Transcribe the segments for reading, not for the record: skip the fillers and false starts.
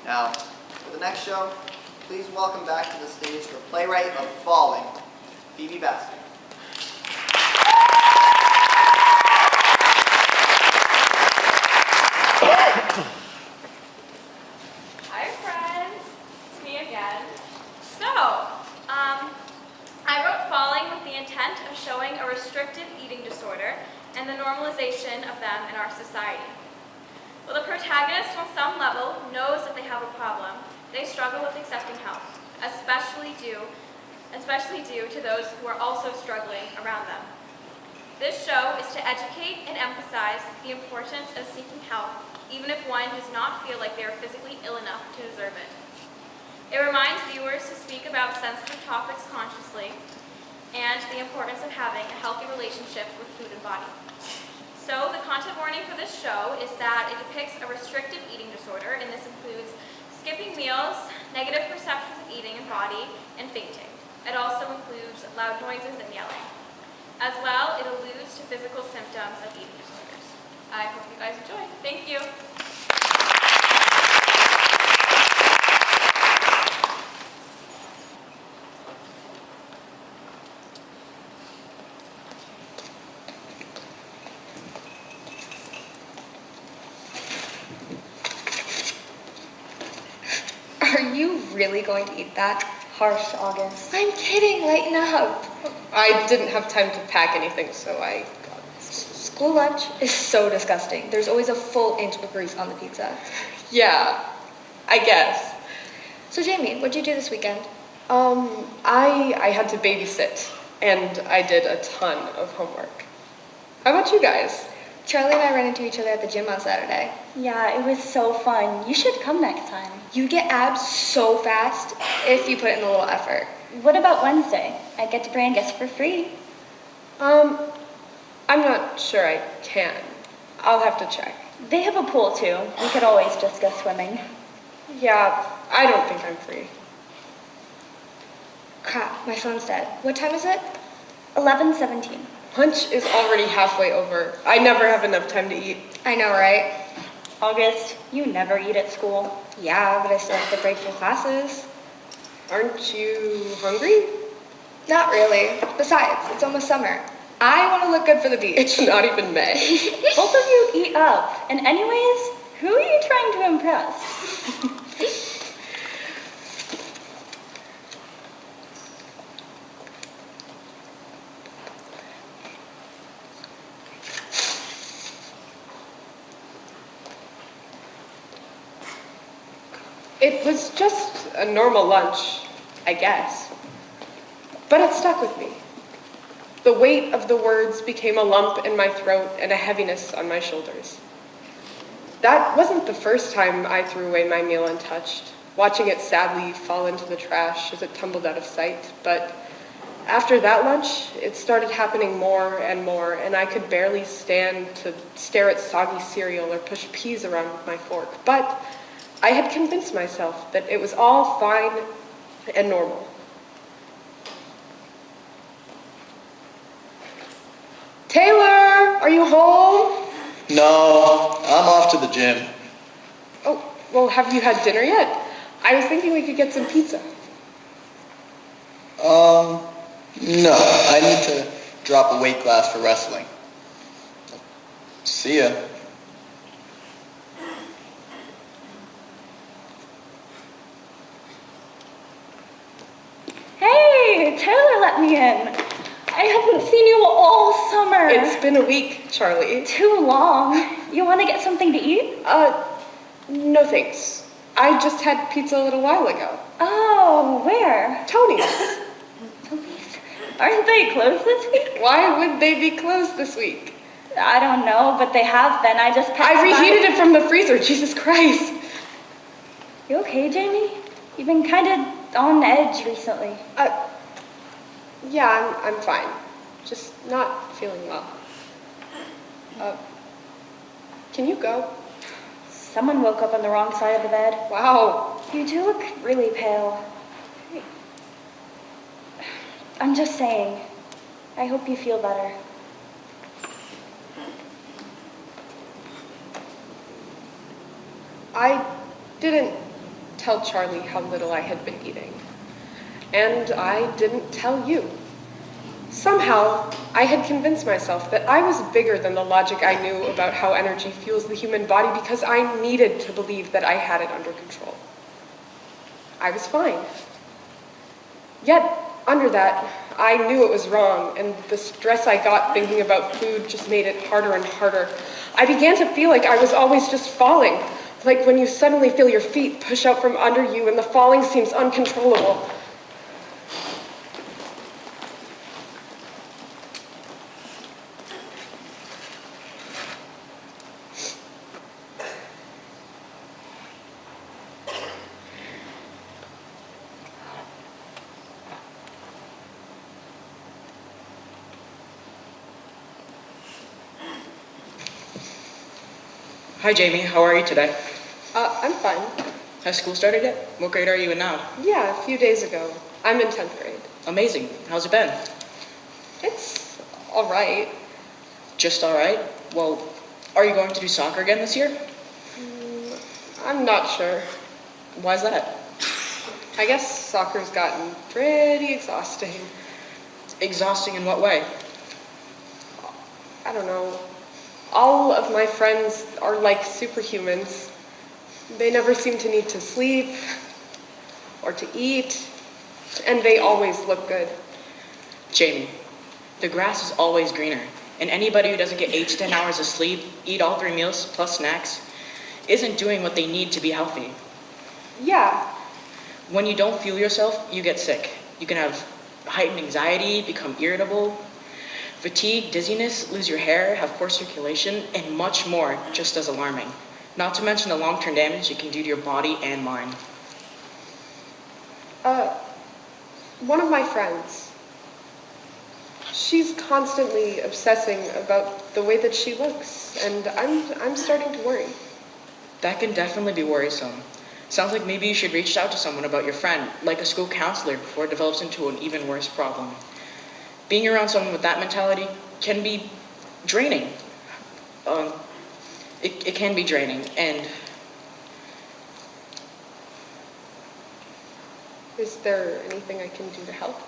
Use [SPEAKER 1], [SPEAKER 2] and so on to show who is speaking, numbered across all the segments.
[SPEAKER 1] Now, for the next show, please welcome back to the stage the playwright of Falling, Phoebe Baskin.
[SPEAKER 2] Hi friends, it's me again. So, I wrote Falling with the intent of showing a restrictive eating disorder and the normalization of them in our society. While the protagonist on some level knows that they have a problem, they struggle with accepting help, especially due to those who are also struggling around them. This show is to educate and emphasize the importance of seeking help, even if one does not feel like they are physically ill enough to deserve it. It reminds viewers to speak about sensitive topics consciously and the importance of having a healthy relationship with food and body. So the content warning for this show is that it depicts a restrictive eating disorder, and this includes skipping meals, negative perceptions of eating and body, and fainting. It also includes loud noises and yelling. As well, it alludes to physical symptoms of eating disorders. I hope you guys enjoy. Thank you.
[SPEAKER 3] Are you really going to eat that? Harsh, August. I'm kidding, lighten up.
[SPEAKER 4] I didn't have time to pack anything, so I got this.
[SPEAKER 3] School lunch is so disgusting. There's always a full inch of grease on the pizza.
[SPEAKER 4] Yeah, I guess.
[SPEAKER 3] So Jamie, what'd you do this weekend?
[SPEAKER 4] I had to babysit, and I did a ton of homework. How about you guys?
[SPEAKER 3] Charlie and I ran into each other at the gym on Saturday.
[SPEAKER 5] Yeah, it was so fun. You should come next time.
[SPEAKER 3] You get abs so fast if you put in a little effort.
[SPEAKER 5] What about Wednesday? I get to bring a guest for free.
[SPEAKER 4] I'm not sure I can. I'll have to check.
[SPEAKER 5] They have a pool too. We could always just go swimming.
[SPEAKER 4] Yeah, I don't think I'm free.
[SPEAKER 3] Crap, my phone's dead. What time is it?
[SPEAKER 5] 11:17.
[SPEAKER 4] Lunch is already halfway over. I never have enough time to eat.
[SPEAKER 3] I know, right?
[SPEAKER 5] August, you never eat at school.
[SPEAKER 3] Yeah, but I still have to break from classes.
[SPEAKER 4] Aren't you hungry?
[SPEAKER 3] Not really. Besides, it's almost summer. I want to look good for the beach.
[SPEAKER 4] It's not even May.
[SPEAKER 5] Both of you eat up. And anyways, who are you trying to impress?
[SPEAKER 4] It was just a normal lunch, I guess. But it stuck with me. The weight of the words became a lump in my throat and a heaviness on my shoulders. That wasn't the first time I threw away my meal untouched, watching it sadly fall into the trash as it tumbled out of sight. But after that lunch, it started happening more, and I could barely stand to stare at soggy cereal or push peas around with my fork. But I had convinced myself that it was all fine and normal. Taylor, are you home?
[SPEAKER 1] No, I'm off to the gym.
[SPEAKER 4] Oh, well, have you had dinner yet? I was thinking we could get some pizza.
[SPEAKER 1] No, I need to drop a weight class for wrestling. See ya.
[SPEAKER 5] Hey, Taylor let me in. I haven't seen you all summer.
[SPEAKER 4] It's been a week, Charlie.
[SPEAKER 5] Too long. You want to get something to eat?
[SPEAKER 4] No thanks. I just had pizza a little while ago.
[SPEAKER 5] Oh, where?
[SPEAKER 4] Tony's.
[SPEAKER 5] Aren't they closed this week?
[SPEAKER 4] Why would they be closed this week?
[SPEAKER 5] I don't know, but they have been. I just passed
[SPEAKER 4] I reheated it from the freezer, Jesus Christ.
[SPEAKER 5] You okay, Jamie? You've been kind of on edge recently.
[SPEAKER 4] Yeah, I'm fine. Just not feeling well. Can you go?
[SPEAKER 5] Someone woke up on the wrong side of the bed.
[SPEAKER 4] Wow.
[SPEAKER 5] You do look really pale. I'm just saying. I hope you feel better.
[SPEAKER 4] I didn't tell Charlie how little I had been eating. And I didn't tell you. Somehow, I had convinced myself that I was bigger than the logic I knew about how energy fuels the human body because I needed to believe that I had it under control. I was fine. Yet, under that, I knew it was wrong, and the stress I got thinking about food just made it harder and harder. I began to feel like I was always just falling, like when you suddenly feel your feet push out from under you and the falling seems uncontrollable.
[SPEAKER 6] Hi Jamie, how are you today?
[SPEAKER 4] I'm fine.
[SPEAKER 6] Has school started yet? What grade are you in now?
[SPEAKER 4] Yeah, a few days ago. I'm in 10th grade.
[SPEAKER 6] Amazing. How's it been?
[SPEAKER 4] It's all right.
[SPEAKER 6] Just alright? Well, are you going to do soccer again this year?
[SPEAKER 4] I'm not sure.
[SPEAKER 6] Why's that?
[SPEAKER 4] I guess soccer's gotten pretty exhausting.
[SPEAKER 6] Exhausting in what way?
[SPEAKER 4] I don't know. All of my friends are like superhumans. They never seem to need to sleep or to eat, and they always look good.
[SPEAKER 6] Jamie, the grass is always greener, and anybody who doesn't get 8 to 10 hours of sleep, eat all 3 meals plus snacks, isn't doing what they need to be healthy.
[SPEAKER 4] Yeah,
[SPEAKER 6] When you don't fuel yourself, you get sick. You can have heightened anxiety, become irritable, fatigue, dizziness, lose your hair, have poor circulation, and much more just as alarming. Not to mention the long-term damage it can do to your body and mind.
[SPEAKER 4] one of my friends, she's constantly obsessing about the way that she looks, and I'm starting to worry.
[SPEAKER 6] That can definitely be worrisome. Sounds like maybe you should reach out to someone about your friend, like a school counselor, before it develops into an even worse problem. Being around someone with that mentality can be draining. It can be draining, and
[SPEAKER 4] Is there anything I can do to help?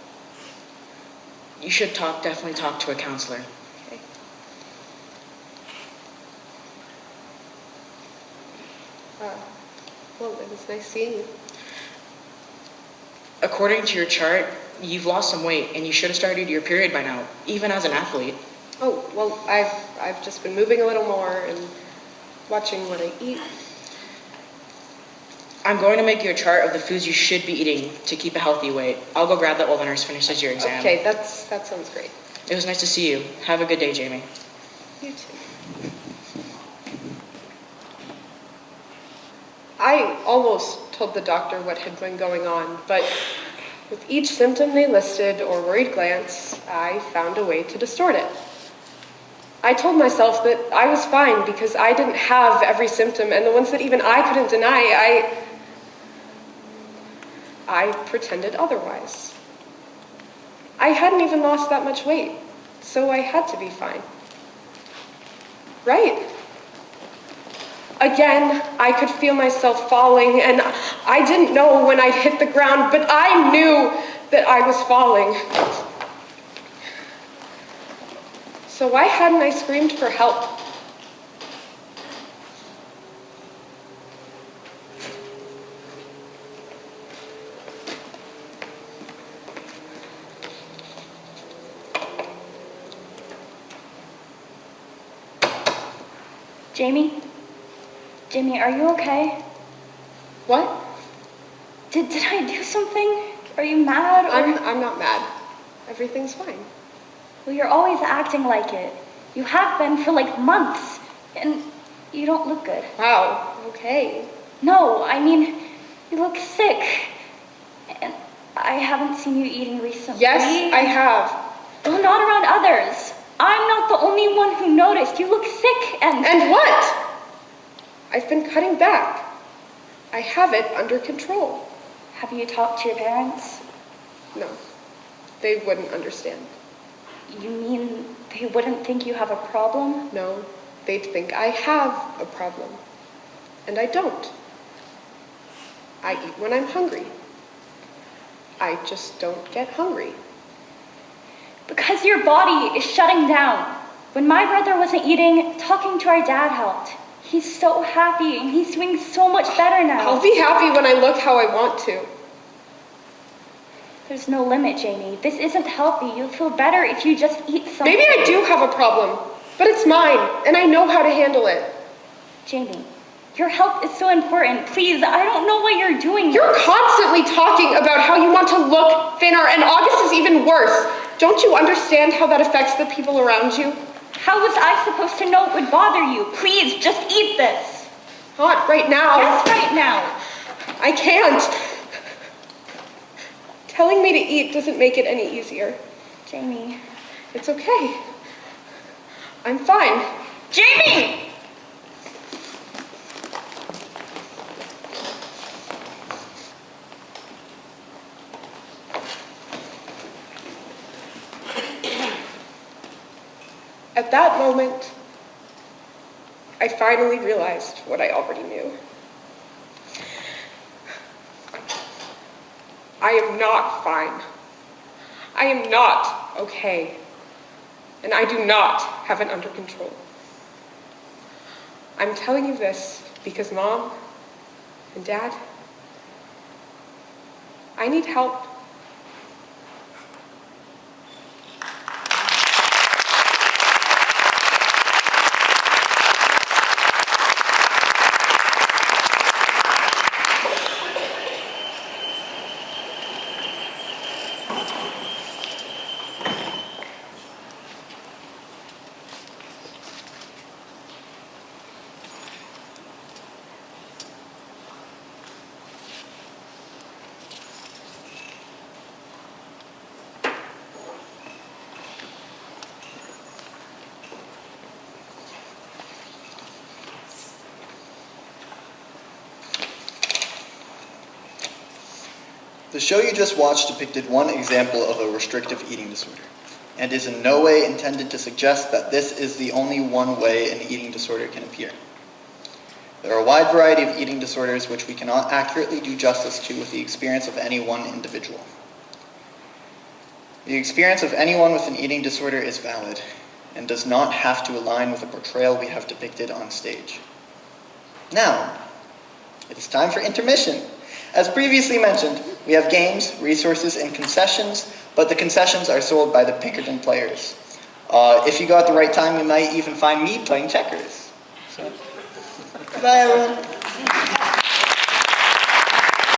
[SPEAKER 6] you should definitely talk to a counselor.
[SPEAKER 4] Okay. Well, it was nice seeing you.
[SPEAKER 6] According to your chart, you've lost some weight, and you should have started your period by now, even as an athlete.
[SPEAKER 4] Oh, well, I've just been moving a little more and watching what I eat.
[SPEAKER 6] I'm going to make you a chart of the foods you should be eating to keep a healthy weight. I'll go grab that while the nurse finishes your exam.
[SPEAKER 4] Okay, that sounds great.
[SPEAKER 6] It was nice to see you. Have a good day, Jamie.
[SPEAKER 4] You too. I almost told the doctor what had been going on, but with each symptom they listed or worried glance, I found a way to distort it. I told myself that I was fine because I didn't have every symptom, and the ones that even I couldn't deny, I pretended otherwise. I hadn't even lost that much weight, so I had to be fine. Right? Again, I could feel myself falling, and I didn't know when I'd hit the ground, but I knew that I was falling. So why hadn't I screamed for help?
[SPEAKER 5] Jamie? Jamie, are you okay?
[SPEAKER 4] What?
[SPEAKER 5] Did I do something? Are you mad or?
[SPEAKER 4] I'm not mad. Everything's fine.
[SPEAKER 5] Well, you're always acting like it. You have been for like months, and you don't look good.
[SPEAKER 4] Wow, okay.
[SPEAKER 5] No, I mean, you look sick. And I haven't seen you eating recently.
[SPEAKER 4] Yes, I have.
[SPEAKER 5] Well, not around others. I'm not the only one who noticed. You look sick and...
[SPEAKER 4] And what? I've been cutting back. I have it under control.
[SPEAKER 5] Have you talked to your parents?
[SPEAKER 4] No, they wouldn't understand.
[SPEAKER 5] You mean they wouldn't think you have a problem?
[SPEAKER 4] No, they'd think I have a problem. And I don't. I eat when I'm hungry. I just don't get hungry.
[SPEAKER 5] Because your body is shutting down. When my brother wasn't eating, talking to our dad helped. He's so happy and he's doing so much better now.
[SPEAKER 4] I'll be happy when I look how I want to.
[SPEAKER 5] There's no limit, Jamie. This isn't healthy. You'll feel better if you just eat something.
[SPEAKER 4] Maybe I do have a problem, but it's mine, and I know how to handle it.
[SPEAKER 5] Jamie, your health is so important. Please, I don't know what you're doing.
[SPEAKER 4] You're constantly talking about how you want to look thinner, and August is even worse. Don't you understand how that affects the people around you?
[SPEAKER 5] How was I supposed to know it would bother you? Please, just eat this.
[SPEAKER 4] Not right now.
[SPEAKER 5] Yes, right now.
[SPEAKER 4] I can't. Telling me to eat doesn't make it any easier.
[SPEAKER 5] Jamie.
[SPEAKER 4] It's okay. I'm fine.
[SPEAKER 5] Jamie!
[SPEAKER 4] At that moment, I finally realized what I already knew. I am not fine. I am not okay. And I do not have it under control. I'm telling you this because Mom and Dad, I need help.
[SPEAKER 1] The show you just watched depicted one example of a restrictive eating disorder, and is in no way intended to suggest that this is the only one way an eating disorder can appear. There are a wide variety of eating disorders which we cannot accurately do justice to with the experience of any one individual. The experience of anyone with an eating disorder is valid, and does not have to align with the portrayal we have depicted on stage. Now, it is time for intermission. As previously mentioned, we have games, resources, and concessions, but the concessions are sold by the Pinkerton players. If you go at the right time, you might even find me playing checkers. So, goodbye, everyone.